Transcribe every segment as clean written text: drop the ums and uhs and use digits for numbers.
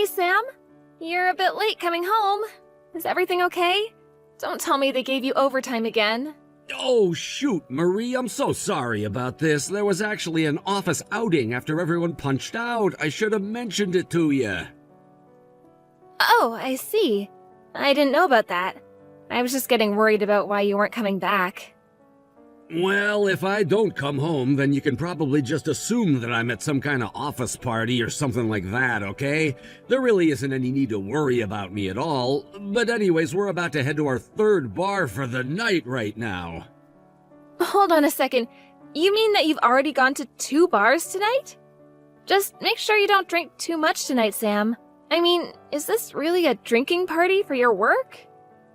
Sam. You're a bit late coming home. Is everything okay? Don't tell me they gave you overtime again. Oh, shoot, Marie, I'm so sorry about this. There was actually an office outing after everyone punched out. I should have mentioned it to you. Oh, I see. I didn't know about that. I was just getting worried about why you weren't coming back. Well, if I don't come home, then you can probably just assume that I'm at some kind of office party or something like that, okay? There really isn't any need to worry about me at all. But anyways, we're about to head to our third bar for the night right now. Hold on a second. You mean that you've already gone to 2 bars tonight? Just make sure you don't drink too much tonight, Sam. I mean, is this really a drinking party for your work?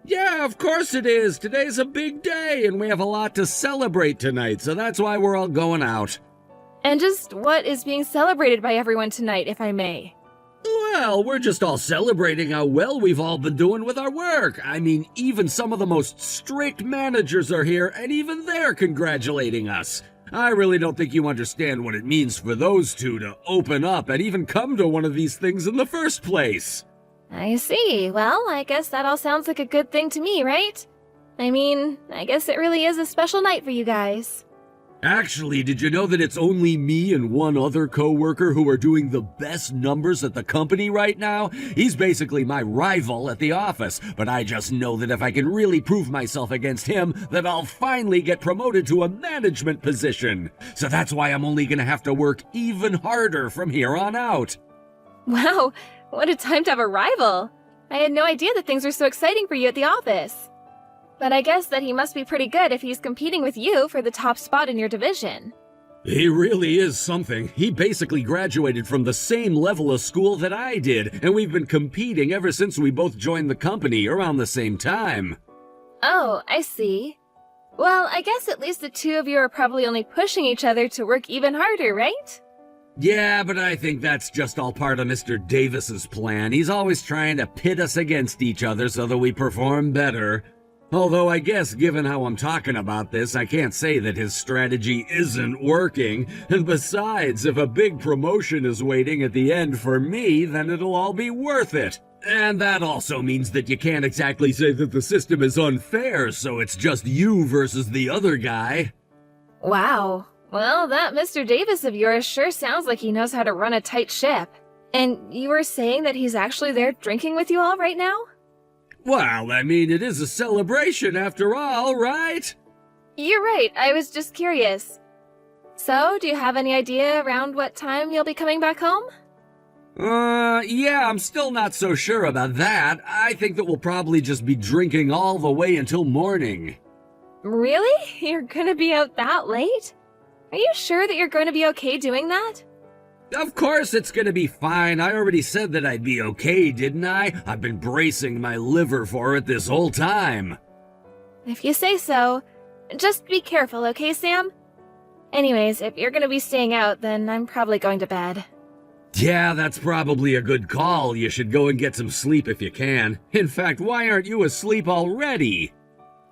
Yeah, of course it is. Today's a big day, and we have a lot to celebrate tonight, so that's why we're all going out. And just what is being celebrated by everyone tonight, if I may? Well, we're just all celebrating how well we've all been doing with our work. I mean, even some of the most strict managers are here, and even they're congratulating us. I really don't think you understand what it means for those two to open up and even come to one of these things in the first place. I see. Well, I guess that all sounds like a good thing to me, right? I mean, I guess it really is a special night for you guys. Actually, did you know that it's only me and one other coworker who are doing the best numbers at the company right now? He's basically my rival at the office, but I just know that if I can really prove myself against him, that I'll finally get promoted to a management position. So that's why I'm only gonna have to work even harder from here on out. Wow, what a time to have a rival. I had no idea that things were so exciting for you at the office. But I guess that he must be pretty good if he's competing with you for the top spot in your division. He really is something. He basically graduated from the same level of school that I did, and we've been competing ever since we both joined the company around the same time. Oh, I see. Well, I guess at least the two of you are probably only pushing each other to work even harder, right? Yeah, but I think that's just all part of Mr. Davis's plan. He's always trying to pit us against each other so that we perform better. Although I guess given how I'm talking about this, I can't say that his strategy isn't working. And besides, if a big promotion is waiting at the end for me, then it'll all be worth it. And that also means that you can't exactly say that the system is unfair, so it's just you versus the other guy. Wow. Well, that Mr. Davis of yours sure sounds like he knows how to run a tight ship. And you were saying that he's actually there drinking with you all right now? Well, I mean, it is a celebration after all, right? You're right, I was just curious. So, do you have any idea around what time you'll be coming back home? Yeah, I'm still not so sure about that. I think that we'll probably just be drinking all the way until morning. Really? You're gonna be out that late? Are you sure that you're going to be okay doing that? Of course it's gonna be fine. I already said that I'd be okay, didn't I? I've been bracing my liver for it this whole time. If you say so. Just be careful, okay, Sam? Anyways, if you're gonna be staying out, then I'm probably going to bed. Yeah, that's probably a good call. You should go and get some sleep if you can. In fact, why aren't you asleep already?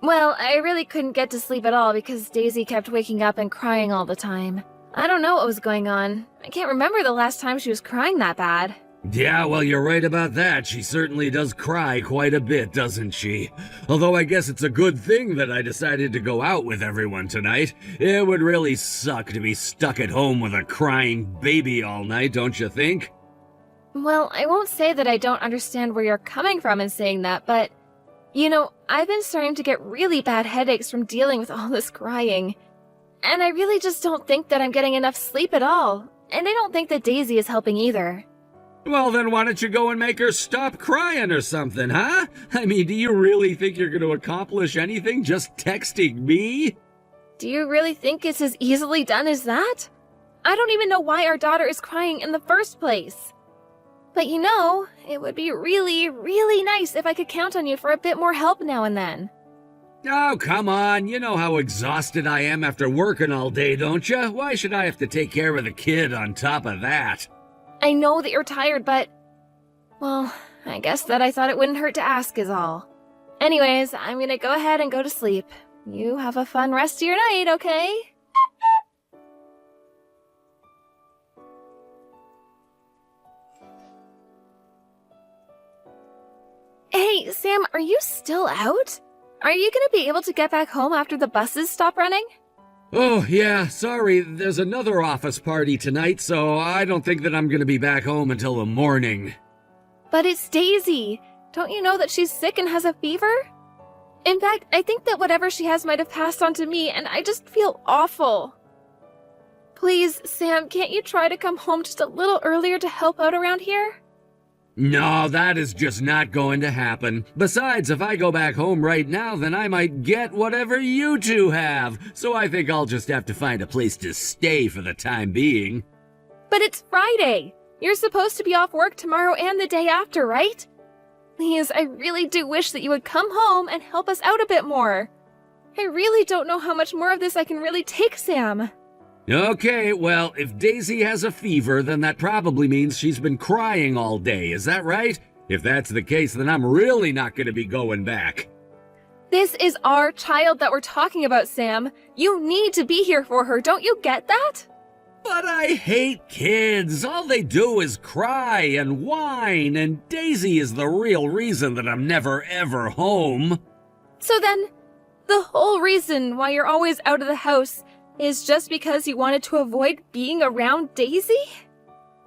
Well, I really couldn't get to sleep at all because Daisy kept waking up and crying all the time. I don't know what was going on. I can't remember the last time she was crying that bad. Yeah, well, you're right about that. She certainly does cry quite a bit, doesn't she? Although I guess it's a good thing that I decided to go out with everyone tonight. It would really suck to be stuck at home with a crying baby all night, don't you think? Well, I won't say that I don't understand where you're coming from in saying that, but... You know, I've been starting to get really bad headaches from dealing with all this crying. And I really just don't think that I'm getting enough sleep at all. And I don't think that Daisy is helping either. Well, then why don't you go and make her stop crying or something, huh? I mean, do you really think you're going to accomplish anything just texting me? Do you really think it's as easily done as that? I don't even know why our daughter is crying in the first place. But you know, it would be really, really nice if I could count on you for a bit more help now and then. Oh, come on. You know how exhausted I am after working all day, don't you? Why should I have to take care of the kid on top of that? I know that you're tired, but... Well, I guess that I thought it wouldn't hurt to ask is all. Anyways, I'm gonna go ahead and go to sleep. You have a fun rest of your night, okay? Hey, Sam, are you still out? Are you gonna be able to get back home after the buses stop running? Oh, yeah, sorry, there's another office party tonight, so I don't think that I'm gonna be back home until the morning. But it's Daisy. Don't you know that she's sick and has a fever? In fact, I think that whatever she has might have passed on to me, and I just feel awful. Please, Sam, can't you try to come home just a little earlier to help out around here? No, that is just not going to happen. Besides, if I go back home right now, then I might get whatever you two have. So I think I'll just have to find a place to stay for the time being. But it's Friday. You're supposed to be off work tomorrow and the day after, right? Please, I really do wish that you would come home and help us out a bit more. I really don't know how much more of this I can really take, Sam. Okay, well, if Daisy has a fever, then that probably means she's been crying all day, is that right? If that's the case, then I'm really not going to be going back. This is our child that we're talking about, Sam. You need to be here for her, don't you get that? But I hate kids. All they do is cry and whine, and Daisy is the real reason that I'm never ever home. So then, the whole reason why you're always out of the house is just because you wanted to avoid being around Daisy?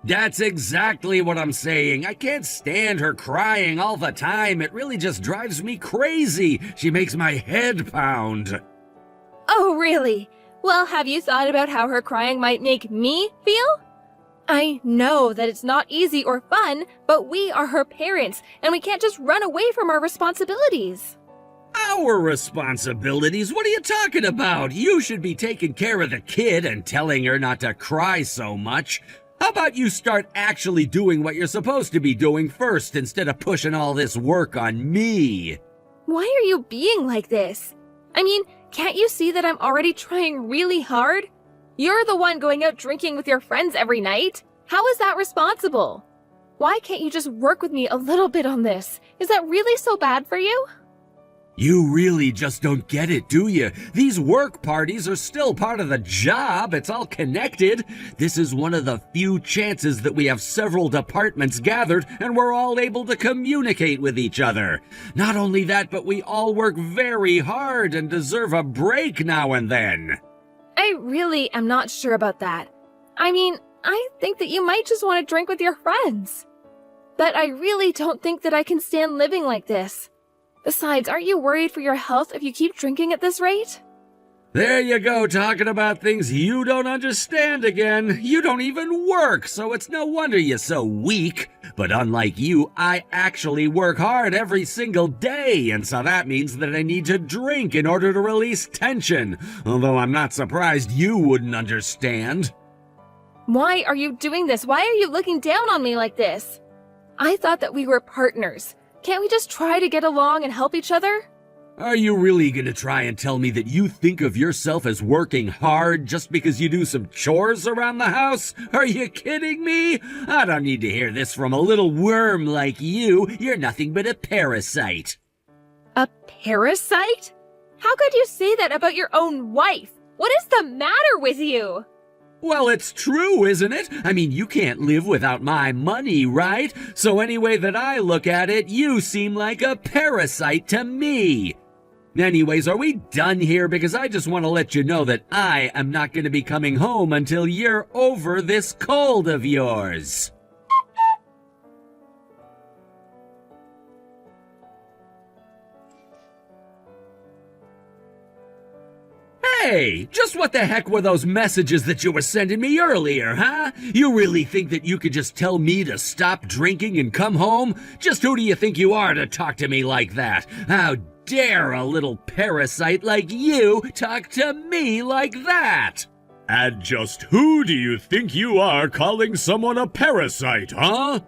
That's exactly what I'm saying. I can't stand her crying all the time. It really just drives me crazy. She makes my head pound. Oh, really? Well, have you thought about how her crying might make me feel? I know that it's not easy or fun, but we are her parents, and we can't just run away from our responsibilities. Our responsibilities? What are you talking about? You should be taking care of the kid and telling her not to cry so much. How about you start actually doing what you're supposed to be doing first instead of pushing all this work on me? Why are you being like this? I mean, can't you see that I'm already trying really hard? You're the one going out drinking with your friends every night. How is that responsible? Why can't you just work with me a little bit on this? Is that really so bad for you? You really just don't get it, do you? These work parties are still part of the job. It's all connected. This is one of the few chances that we have several departments gathered and we're all able to communicate with each other. Not only that, but we all work very hard and deserve a break now and then. I really am not sure about that. I mean, I think that you might just want to drink with your friends. But I really don't think that I can stand living like this. Besides, aren't you worried for your health if you keep drinking at this rate? There you go, talking about things you don't understand again. You don't even work, so it's no wonder you're so weak. But unlike you, I actually work hard every single day, and so that means that I need to drink in order to release tension. Although I'm not surprised you wouldn't understand. Why are you doing this? Why are you looking down on me like this? I thought that we were partners. Can't we just try to get along and help each other? Are you really gonna try and tell me that you think of yourself as working hard just because you do some chores around the house? Are you kidding me? I don't need to hear this from a little worm like you. You're nothing but a parasite. A parasite? How could you say that about your own wife? What is the matter with you? Well, it's true, isn't it? I mean, you can't live without my money, right? So any way that I look at it, you seem like a parasite to me. Anyways, are we done here? Because I just want to let you know that I am not going to be coming home until you're over this cold of yours. Hey, just what the heck were those messages that you were sending me earlier, huh? You really think that you could just tell me to stop drinking and come home? Just who do you think you are to talk to me like that? How dare a little parasite like you talk to me like that? And just who do you think you are calling someone a parasite, huh?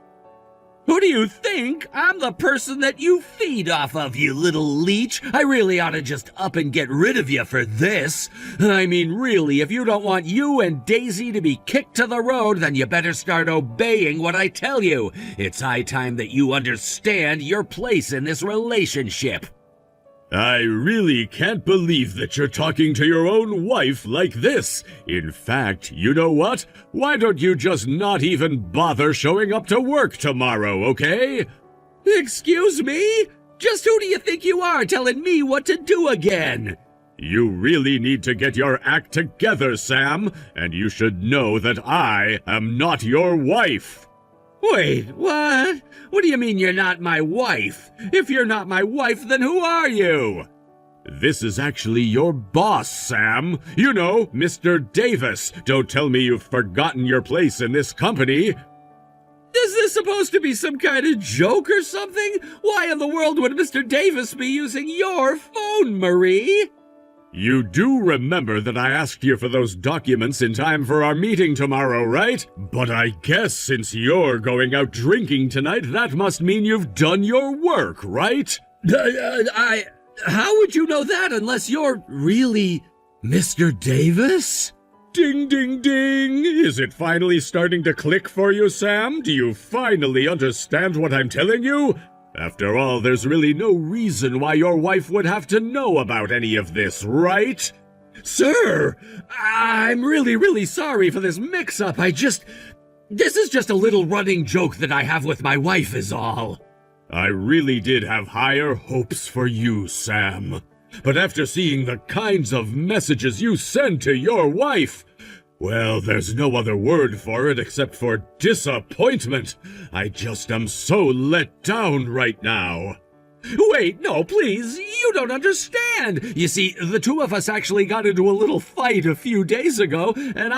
Who do you think? I'm the person that you feed off of, you little leech. I really ought to just up and get rid of you for this. I mean, really, if you don't want you and Daisy to be kicked to the road, then you better start obeying what I tell you. It's high time that you understand your place in this relationship. I really can't believe that you're talking to your own wife like this. In fact, you know what? Why don't you just not even bother showing up to work tomorrow, okay? Excuse me? Just who do you think you are telling me what to do again? You really need to get your act together, Sam, and you should know that I am not your wife. Wait, what? What do you mean you're not my wife? If you're not my wife, then who are you? This is actually your boss, Sam. You know, Mr. Davis. Don't tell me you've forgotten your place in this company. Is this supposed to be some kind of joke or something? Why in the world would Mr. Davis be using your phone, Marie? You do remember that I asked you for those documents in time for our meeting tomorrow, right? But I guess since you're going out drinking tonight, that must mean you've done your work, right? How would you know that unless you're really Mr. Davis? Ding, ding, ding! Is it finally starting to click for you, Sam? Do you finally understand what I'm telling you? After all, there's really no reason why your wife would have to know about any of this, right? Sir, I'm really sorry for this mix-up. This is just a little running joke that I have with my wife is all. I really did have higher hopes for you, Sam. But after seeing the kinds of messages you send to your wife, well, there's no other word for it except for disappointment. I just am so let down right now. Wait, no, please, you don't understand. You see, the two of us actually got into a little fight a few days ago, and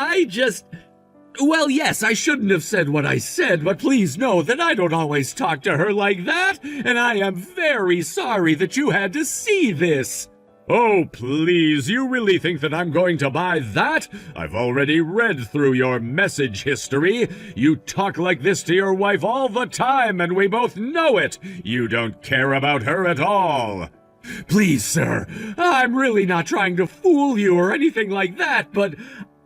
well, yes, I shouldn't have said what I said, but please know that I don't always talk to her like that, and I am very sorry that you had to see this. Oh, please, you really think that I'm going to buy that? I've already read through your message history. You talk like this to your wife all the time, and we both know it. You don't care about her at all. Please, sir, I'm really not trying to fool you or anything like that, but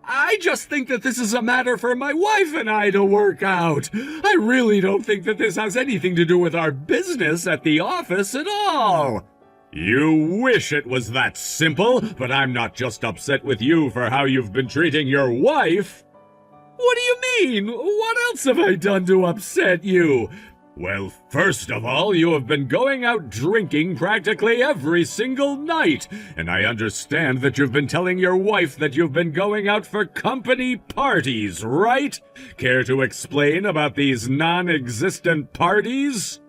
I just think that this is a matter for my wife and I to work out. I really don't think that this has anything to do with our business at the office at all. You wish it was that simple, but I'm not just upset with you for how you've been treating your wife. What do you mean? What else have I done to upset you? Well, first of all, you have been going out drinking practically every single night, and I understand that you've been telling your wife that you've been going out for company parties, right? Care to explain about these non-existent parties?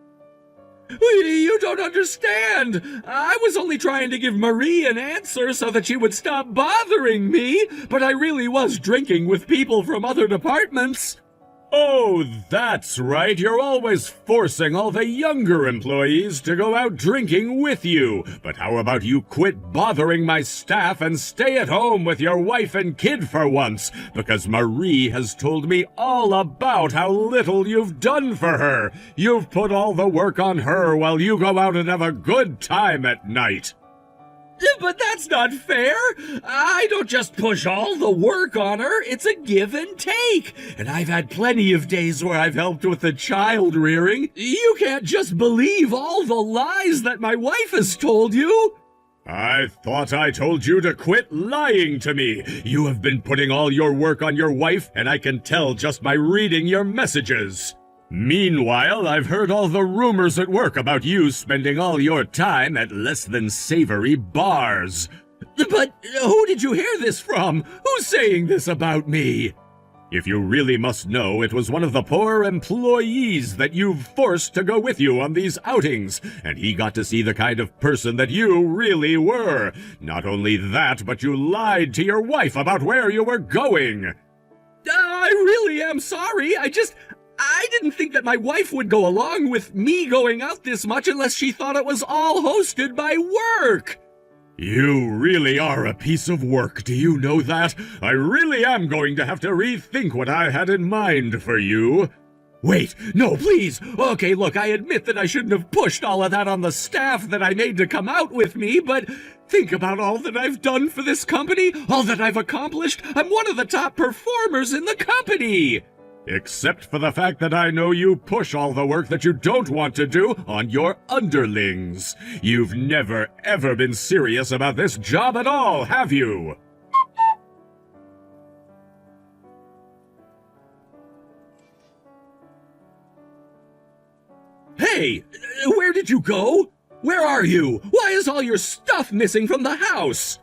You don't understand. I was only trying to give Marie an answer so that she would stop bothering me, but I really was drinking with people from other departments. Oh, that's right. You're always forcing all the younger employees to go out drinking with you. But how about you quit bothering my staff and stay at home with your wife and kid for once? Because Marie has told me all about how little you've done for her. You've put all the work on her while you go out and have a good time at night. But that's not fair. I don't just push all the work on her. It's a give and take. And I've had plenty of days where I've helped with the child rearing. You can't just believe all the lies that my wife has told you. I thought I told you to quit lying to me. You have been putting all your work on your wife, and I can tell just by reading your messages. Meanwhile, I've heard all the rumors at work about you spending all your time at less than savory bars. But who did you hear this from? Who's saying this about me? If you really must know, it was one of the poor employees that you've forced to go with you on these outings, and he got to see the kind of person that you really were. Not only that, but you lied to your wife about where you were going. I really am sorry. I didn't think that my wife would go along with me going out this much unless she thought it was all hosted by work. You really are a piece of work, do you know that? I really am going to have to rethink what I had in mind for you. Wait, no, please. Okay, look, I admit that I shouldn't have pushed all of that on the staff that I made to come out with me, but think about all that I've done for this company, all that I've accomplished. I'm one of the top performers in the company. Except for the fact that I know you push all the work that you don't want to do on your underlings. You've never, ever been serious about this job at all, have you? Hey, where did you go? Where are you? Why is all your stuff missing from the house?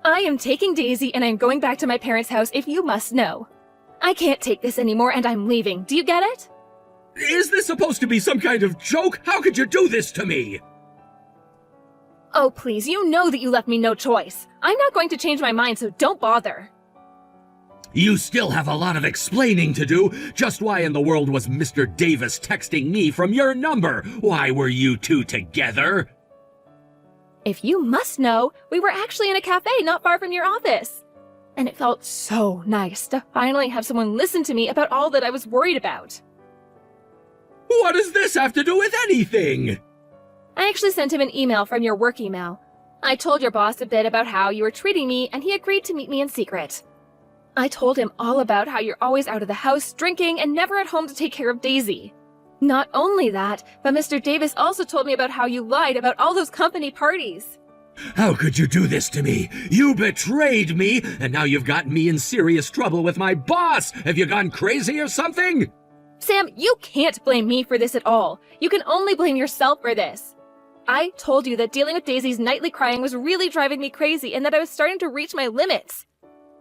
I am taking Daisy and I'm going back to my parents' house if you must know. I can't take this anymore and I'm leaving. Do you get it? Is this supposed to be some kind of joke? How could you do this to me? Oh, please, you know that you left me no choice. I'm not going to change my mind, so don't bother. You still have a lot of explaining to do. Just why in the world was Mr. Davis texting me from your number? Why were you two together? If you must know, we were actually in a cafe not far from your office. And it felt so nice to finally have someone listen to me about all that I was worried about. What does this have to do with anything? I actually sent him an email from your work email. I told your boss a bit about how you were treating me, and he agreed to meet me in secret. I told him all about how you're always out of the house, drinking, and never at home to take care of Daisy. Not only that, but Mr. Davis also told me about how you lied about all those company parties. How could you do this to me? You betrayed me, and now you've gotten me in serious trouble with my boss. Have you gone crazy or something? Sam, you can't blame me for this at all. You can only blame yourself for this. I told you that dealing with Daisy's nightly crying was really driving me crazy and that I was starting to reach my limits.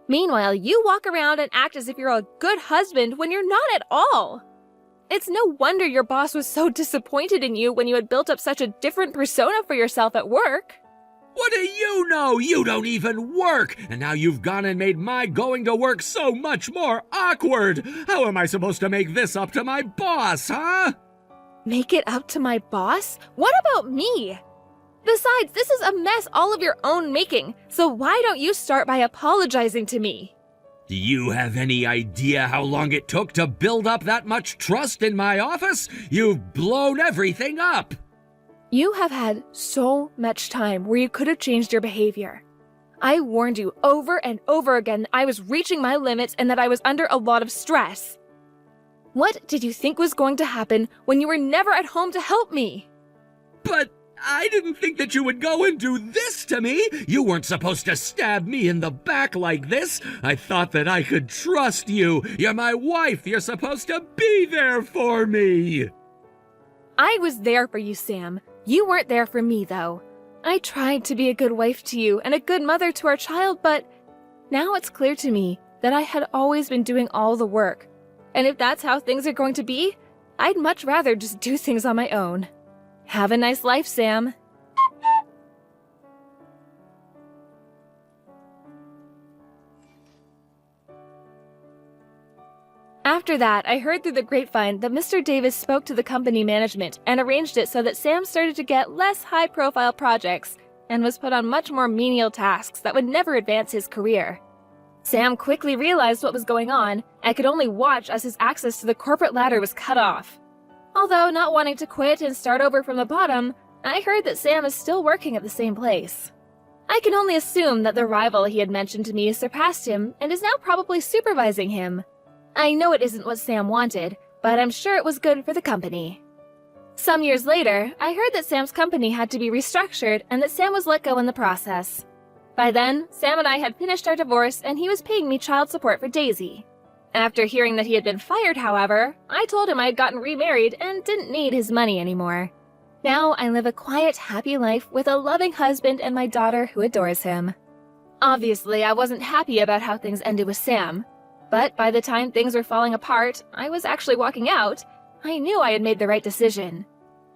Meanwhile, you walk around and act as if you're a good husband when you're not at all. It's no wonder your boss was so disappointed in you when you had built up such a different persona for yourself at work. What do you know? You don't even work, and now you've gone and made my going to work so much more awkward. How am I supposed to make this up to my boss, huh? Make it up to my boss? What about me? Besides, this is a mess all of your own making, so why don't you start by apologizing to me? Do you have any idea how long it took to build up that much trust in my office? You've blown everything up. You have had so much time where you could have changed your behavior. I warned you over and over again that I was reaching my limits and that I was under a lot of stress. What did you think was going to happen when you were never at home to help me? But I didn't think that you would go and do this to me. You weren't supposed to stab me in the back like this. I thought that I could trust you. You're my wife. You're supposed to be there for me. I was there for you, Sam. You weren't there for me, though. I tried to be a good wife to you and a good mother to our child, but now it's clear to me that I had always been doing all the work. And if that's how things are going to be, I'd much rather just do things on my own. Have a nice life, Sam. After that, I heard through the grapevine that Mr. Davis spoke to the company management and arranged it so that Sam started to get less high-profile projects and was put on much more menial tasks that would never advance his career. Sam quickly realized what was going on and could only watch as his access to the corporate ladder was cut off. Although not wanting to quit and start over from the bottom, I heard that Sam is still working at the same place. I can only assume that the rival he had mentioned to me surpassed him and is now probably supervising him. I know it isn't what Sam wanted, but I'm sure it was good for the company. Some years later, I heard that Sam's company had to be restructured and that Sam was let go in the process. By then, Sam and I had finished our divorce and he was paying me child support for Daisy. After hearing that he had been fired, however, I told him I had gotten remarried and didn't need his money anymore. Now I live a quiet, happy life with a loving husband and my daughter who adores him. Obviously, I wasn't happy about how things ended with Sam. But by the time things were falling apart, I was actually walking out. I knew I had made the right decision.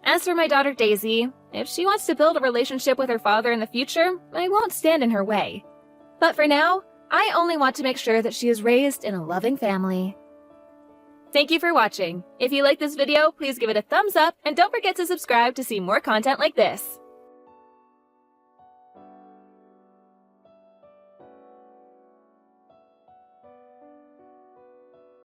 As for my daughter Daisy, if she wants to build a relationship with her father in the future, I won't stand in her way. But for now, I only want to make sure that she is raised in a loving family. Thank you for watching. If you like this video, please give it a thumbs up and don't forget to subscribe to see more content like this.